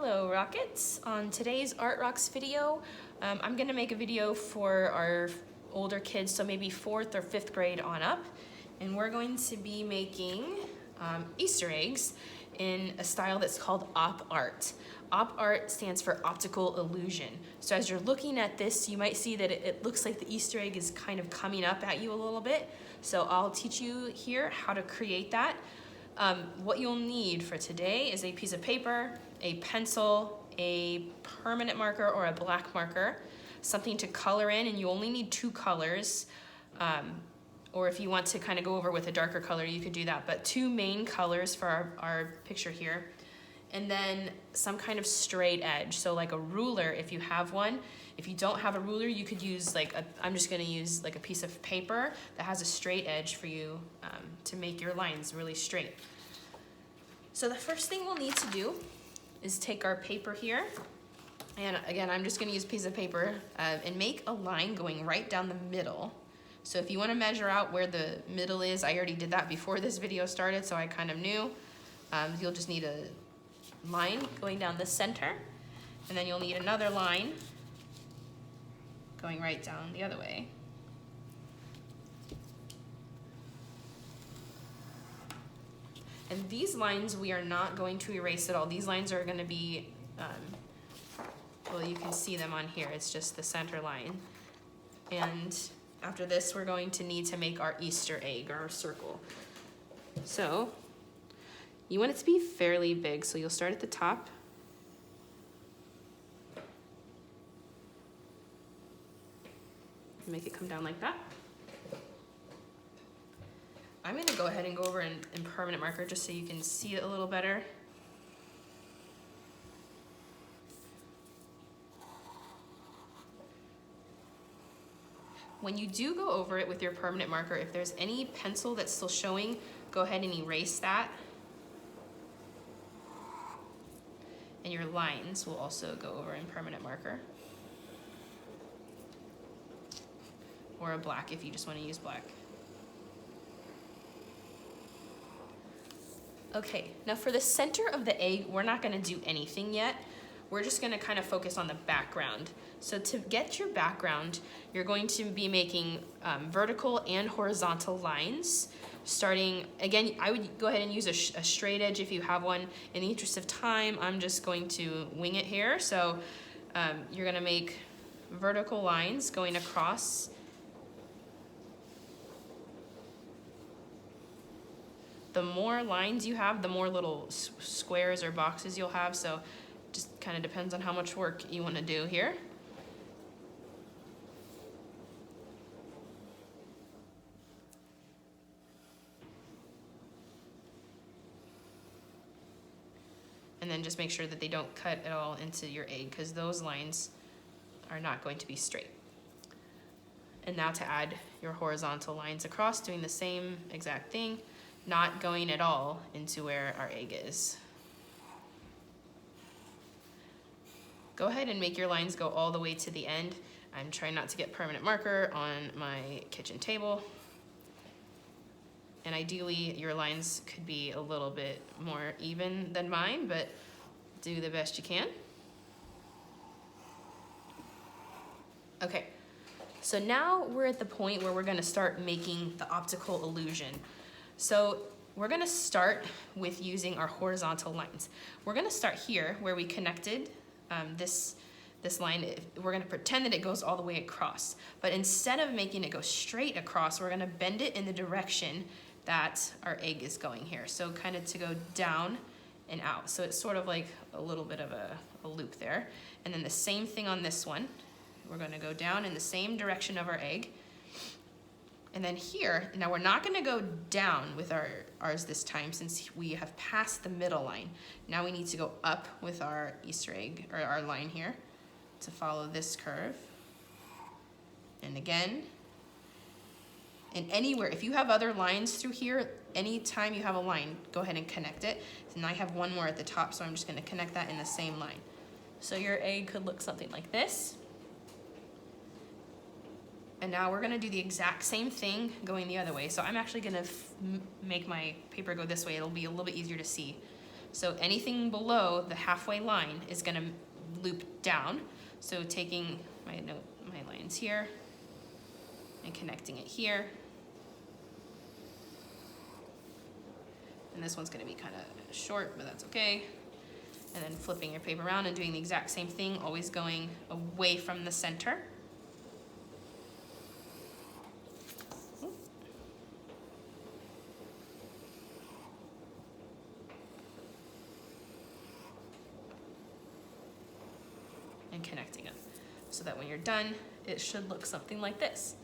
Hello Rockets! On today's Art Rocks video, I'm going to make a video for our older kids, so maybe 4th or 5th grade on up, and we're going to be making Easter eggs in a style that's called Op Art. Op Art stands for Optical Illusion. So as you're looking at this, you might see that it looks like the Easter egg is kind of coming up at you a little bit. So I'll teach you here how to create that. What you'll need for today is a piece of paper, a pencil, a permanent marker or a black marker, something to color in, and you only need 2 colors. Or if you want to kind of go over with a darker color, you could do that, but 2 main colors for our picture here. And then some kind of straight edge, so like a ruler if you have one. If you don't have a ruler, you could use I'm just gonna use like a piece of paper that has a straight edge for you to make your lines really straight. So the first thing we'll need to do is take our paper here, and again, I'm just gonna use a piece of paper and make a line going right down the middle. So if you wanna measure out where the middle is, I already did that before this video started, so I kind of knew. You'll just need a line going down the center, and then you'll need another line going right down the other way. And these lines we are not going to erase at all. These lines are going to be, well, you can see them on here. It's just the center line. And after this, we're going to need to make our Easter egg, or our circle. So you want it to be fairly big, so you'll start at the top. Make it come down like that. I'm gonna go ahead and go over in permanent marker just so you can see it a little better. When you do go over it with your permanent marker, if there's any pencil that's still showing, go ahead and erase that. And your lines will also go over in permanent marker. Or a black if you just want to use black. Okay, now for the center of the egg, we're not going to do anything yet. We're just going to kind of focus on the background. So to get your background, you're going to be making vertical and horizontal lines. Starting, again, I would go ahead and use a straight edge if you have one. In the interest of time, I'm just going to wing it here. So you're going to make vertical lines going across. The more lines you have, the more little squares or boxes you'll have, so just kind of depends on how much work you want to do here. And then just make sure that they don't cut at all into your egg, because those lines are not going to be straight. And now to add your horizontal lines across, doing the same exact thing. Not going at all into where our egg is. Go ahead and make your lines go all the way to the end. I'm trying not to get permanent marker on my kitchen table. And ideally, your lines could be a little bit more even than mine, but do the best you can. Okay, so now we're at the point where we're gonna start making the optical illusion. So we're gonna start with using our horizontal lines. We're gonna start here where we connected this line. We're gonna pretend that it goes all the way across, but instead of making it go straight across, we're gonna bend it in the direction that our egg is going here. So kind of to go down and out. So it's sort of like a little bit of a loop there. And then the same thing on this one. We're gonna go down in the same direction of our egg. And then here, now we're not gonna go down with ours this time since we have passed the middle line. Now we need to go up with our Easter egg, or our line here, to follow this curve. And again, and anywhere, if you have other lines through here, anytime you have a line, go ahead and connect it. And I have one more at the top, so I'm just gonna connect that in the same line. So your egg could look something like this. And now we're gonna do the exact same thing going the other way. So I'm actually gonna make my paper go this way. It'll be a little bit easier to see. So anything below the halfway line is gonna loop down. So taking my lines here and connecting it here. And this one's gonna be kind of short, but that's okay. And then flipping your paper around and doing the exact same thing, always going away from the center. And connecting them so that when you're done, it should look something like this.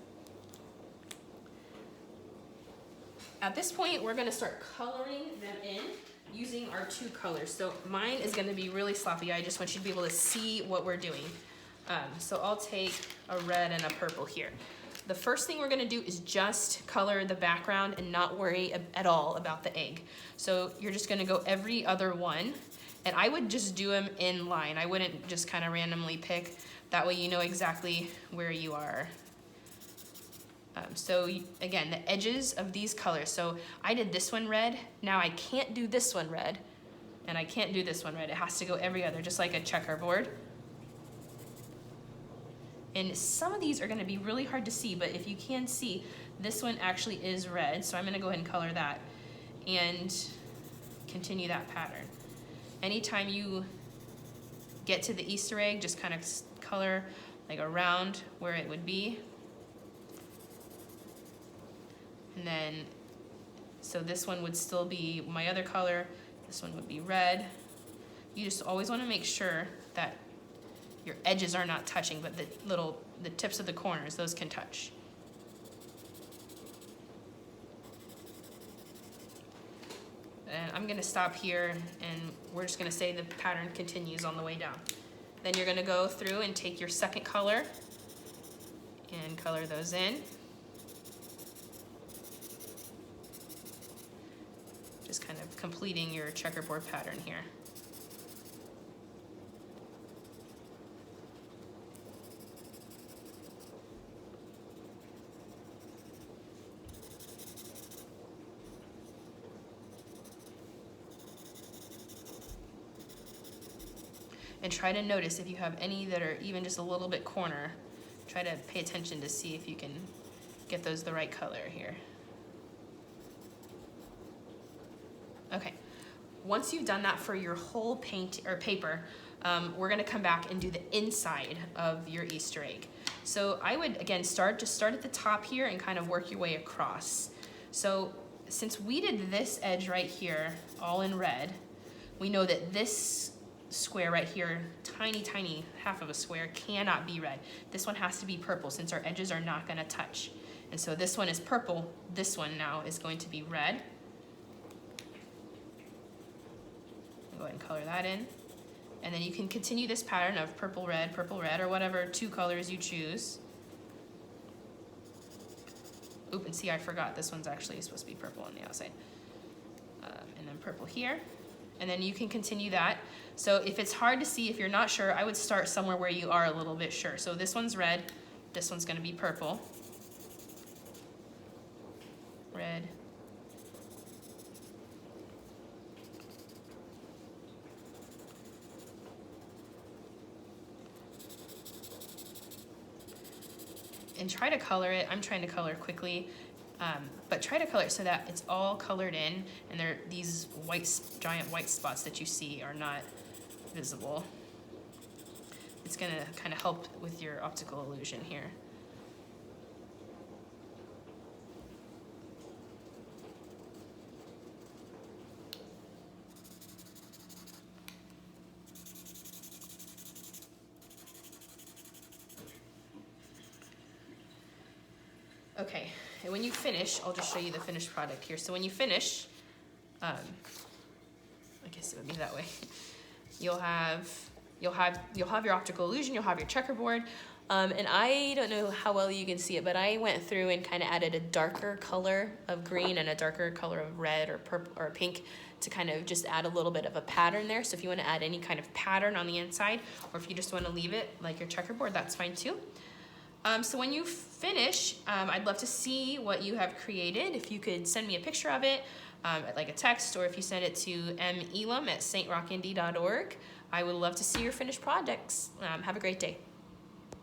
At this point, we're gonna start coloring them in using our two colors. So mine is gonna be really sloppy. I just want you to be able to see what we're doing. So I'll take a red and a purple here. The first thing we're gonna do is just color the background and not worry at all about the egg. So you're just gonna go every other one, and I would just do them in line. I wouldn't just kind of randomly pick. That way you know exactly where you are. Again, the edges of these colors. So I did this one red. Now I can't do this one red, and I can't do this one red. It has to go every other, just like a checkerboard. And some of these are gonna be really hard to see, but if you can see, this one actually is red. So I'm gonna go ahead and color that and continue that pattern. Anytime you get to the Easter egg, just kind of color like around where it would be. And then, so this one would still be my other color. This one would be red. You just always want to make sure that your edges are not touching, but the tips of the corners, those can touch. And I'm gonna stop here, and we're just gonna say the pattern continues on the way down. Then you're gonna go through and take your second color and color those in. Just kind of completing your checkerboard pattern here. And try to notice if you have any that are even just a little bit corner. Try to pay attention to see if you can get those the right color here. Okay, once you've done that for your whole paint or paper, we're gonna come back and do the inside of your Easter egg. So I would, again, start at the top here and kind of work your way across. So since we did this edge right here, all in red, we know that this square right here, tiny half of a square, cannot be red. This one has to be purple since our edges are not gonna touch. And so this one is purple, this one now is going to be red. Go ahead and color that in. And then you can continue this pattern of purple, red, or whatever two colors you choose. Oop, and see, I forgot this one's actually supposed to be purple on the outside. And then purple here. And then you can continue that. So if it's hard to see, if you're not sure, I would start somewhere where you are a little bit sure. So this one's red, this one's gonna be purple. Red. And try to color it. I'm trying to color quickly, but try to color it so that it's all colored in, and these giant white spots that you see are not visible. It's gonna kind of help with your optical illusion here. Okay, and when you finish, I'll just show you the finished product here. So when you finish, I guess it would be that way. You'll have your optical illusion, you'll have your checkerboard, and I don't know how well you can see it, but I went through and kind of added a darker color of green and a darker color of red or purple or pink to kind of just add a little bit of a pattern there. So if you want to add any kind of pattern on the inside, or if you just want to leave it like your checkerboard, that's fine too. So when you finish, I'd love to see what you have created. If you could send me a picture of it, like a text, or if you send it to melam@strocknd.org. I would love to see your finished projects. Have a great day.